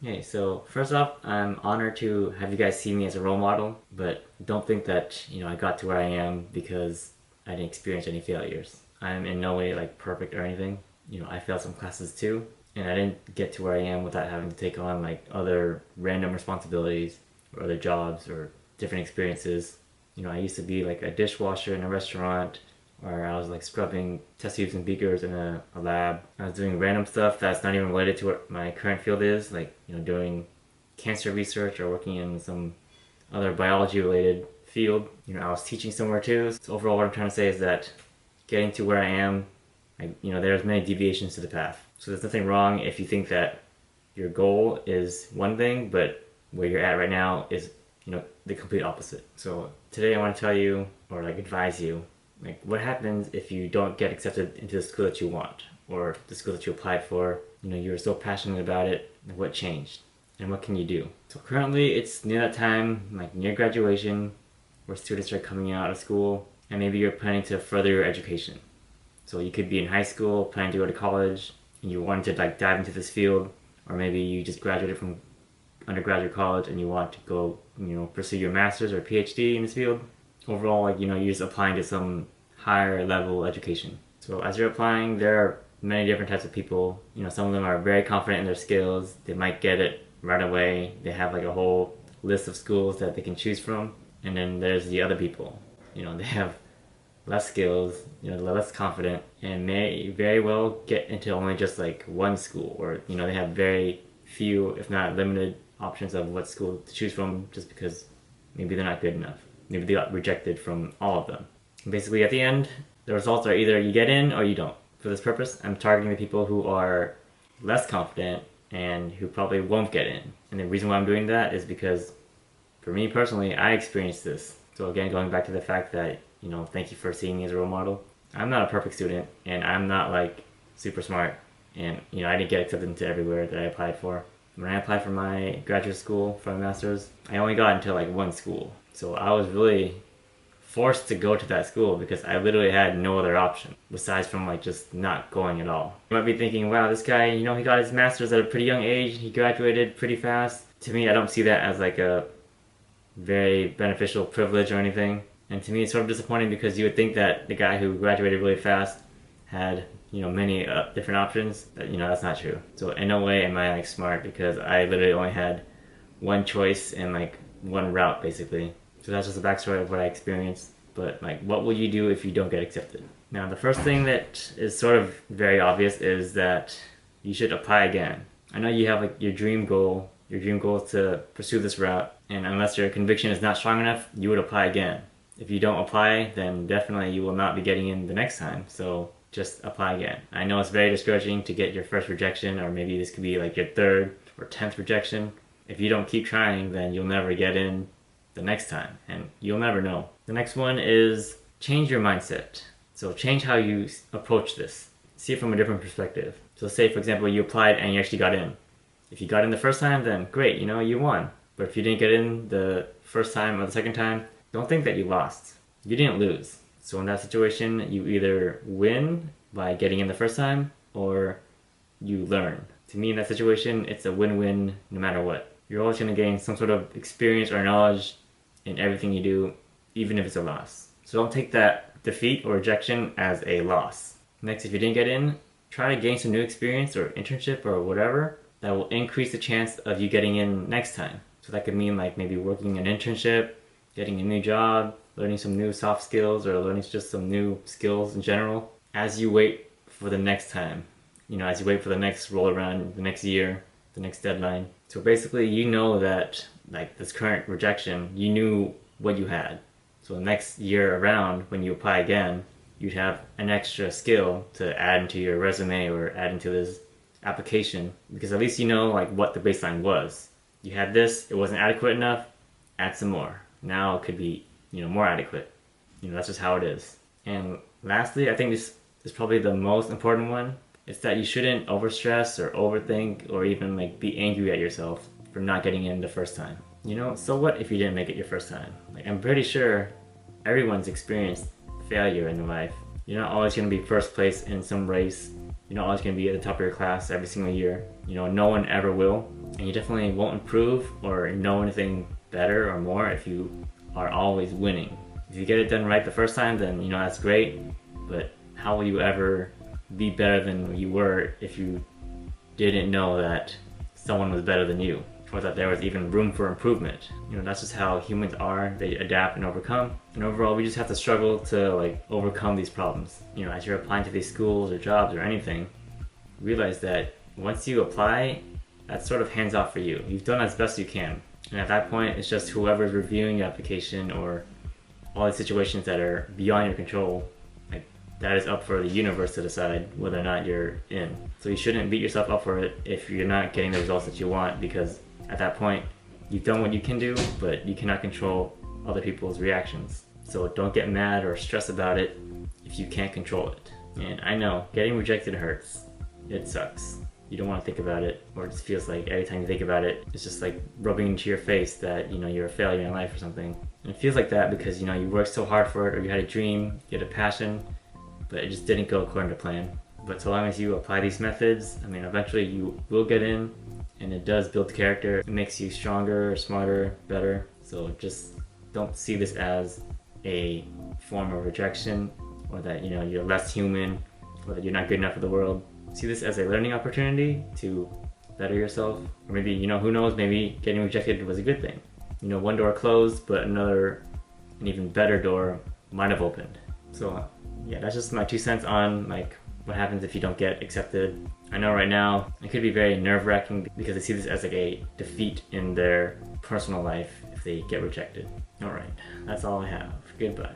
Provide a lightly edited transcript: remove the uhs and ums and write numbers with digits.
Hey, so first off, I'm honored to have you guys see me as a role model, but don't think that, I got to where I am because I didn't experience any failures. I'm in no way like perfect or anything. I failed some classes too, and I didn't get to where I am without having to take on like other random responsibilities or other jobs or different experiences. I used to be like a dishwasher in a restaurant, or I was like scrubbing test tubes and beakers in a lab. I was doing random stuff that's not even related to what my current field is, like, doing cancer research or working in some other biology related field. I was teaching somewhere too. So overall, what I'm trying to say is that getting to where I am, there's many deviations to the path. So there's nothing wrong if you think that your goal is one thing, but where you're at right now is, the complete opposite. So today I want to tell you, or like advise you, like what happens if you don't get accepted into the school that you want, or the school that you applied for. You were so passionate about it. What changed, and what can you do? So currently it's near that time, like near graduation, where students are coming out of school, and maybe you're planning to further your education. So you could be in high school planning to go to college, and you wanted to like dive into this field, or maybe you just graduated from undergraduate college and you want to go, pursue your master's or PhD in this field. Overall, like, you're just applying to some higher level education. So as you're applying, there are many different types of people. Some of them are very confident in their skills. They might get it right away. They have like a whole list of schools that they can choose from. And then there's the other people. They have less skills, they're less confident, and may very well get into only just like one school, or they have very few, if not limited, options of what school to choose from, just because maybe they're not good enough. Maybe they got rejected from all of them. And basically, at the end, the results are either you get in or you don't. For this purpose, I'm targeting the people who are less confident and who probably won't get in. And the reason why I'm doing that is because, for me personally, I experienced this. So again, going back to the fact that, thank you for seeing me as a role model. I'm not a perfect student, and I'm not like super smart. And, I didn't get accepted into everywhere that I applied for. When I applied for my graduate school for my master's, I only got into like one school. So I was really forced to go to that school because I literally had no other option besides from like just not going at all. You might be thinking, wow, this guy, he got his master's at a pretty young age. He graduated pretty fast. To me, I don't see that as like a very beneficial privilege or anything. And to me, it's sort of disappointing because you would think that the guy who graduated really fast had many different options. But, that's not true. So in no way am I like smart, because I literally only had one choice and like one route basically. So that's just a backstory of what I experienced. But like, what will you do if you don't get accepted? Now, the first thing that is sort of very obvious is that you should apply again. I know you have like your dream goal. Your dream goal is to pursue this route, and unless your conviction is not strong enough, you would apply again. If you don't apply, then definitely you will not be getting in the next time. So just apply again. I know it's very discouraging to get your first rejection, or maybe this could be like your third or 10th rejection. If you don't keep trying, then you'll never get in the next time, and you'll never know. The next one is change your mindset. So change how you approach this. See it from a different perspective. So say, for example, you applied and you actually got in. If you got in the first time, then great, you won. But if you didn't get in the first time or the second time, don't think that you lost. You didn't lose. So in that situation, you either win by getting in the first time, or you learn. To me, in that situation, it's a win-win no matter what. You're always going to gain some sort of experience or knowledge in everything you do, even if it's a loss. So don't take that defeat or rejection as a loss. Next, if you didn't get in, try to gain some new experience or internship or whatever that will increase the chance of you getting in next time. So that could mean like maybe working an internship, getting a new job, learning some new soft skills, or learning just some new skills in general as you wait for the next time. As you wait for the next roll around, the next year, the next deadline. So basically, that like this current rejection, you knew what you had. So the next year around, when you apply again, you'd have an extra skill to add into your resume or add into this application, because at least like what the baseline was. You had this, it wasn't adequate enough, add some more. Now it could be, more adequate. That's just how it is. And lastly, I think this is probably the most important one. It's that you shouldn't overstress or overthink or even like be angry at yourself for not getting in the first time. So what if you didn't make it your first time? Like, I'm pretty sure everyone's experienced failure in life. You're not always going to be first place in some race. You're not always going to be at the top of your class every single year. No one ever will. And you definitely won't improve or know anything better or more if you are always winning. If you get it done right the first time, then you know that's great, but how will you ever be better than you were if you didn't know that someone was better than you, or that there was even room for improvement? You know, that's just how humans are. They adapt and overcome. And overall, we just have to struggle to like overcome these problems. You know, as you're applying to these schools or jobs or anything, realize that once you apply, that's sort of hands off for you. You've done as best you can. And at that point, it's just whoever's reviewing your application or all the situations that are beyond your control, like that is up for the universe to decide whether or not you're in. So you shouldn't beat yourself up for it if you're not getting the results that you want, because at that point, you've done what you can do, but you cannot control other people's reactions. So don't get mad or stress about it if you can't control it. And I know, getting rejected hurts. It sucks. You don't want to think about it, or it just feels like every time you think about it, it's just like rubbing into your face that, you know, you're a failure in life or something. And it feels like that because, you know, you worked so hard for it, or you had a dream, you had a passion, but it just didn't go according to plan. But so long as you apply these methods, I mean, eventually you will get in, and it does build character. It makes you stronger, smarter, better. So just don't see this as a form of rejection, or that, you know, you're less human, or that you're not good enough for the world. See this as a learning opportunity to better yourself. Or maybe, you know, who knows, maybe getting rejected was a good thing. You know, one door closed, but another, an even better door might have opened. So yeah, that's just my 2 cents on like what happens if you don't get accepted. I know right now it could be very nerve-wracking because they see this as like a defeat in their personal life if they get rejected. Alright, that's all I have. Goodbye.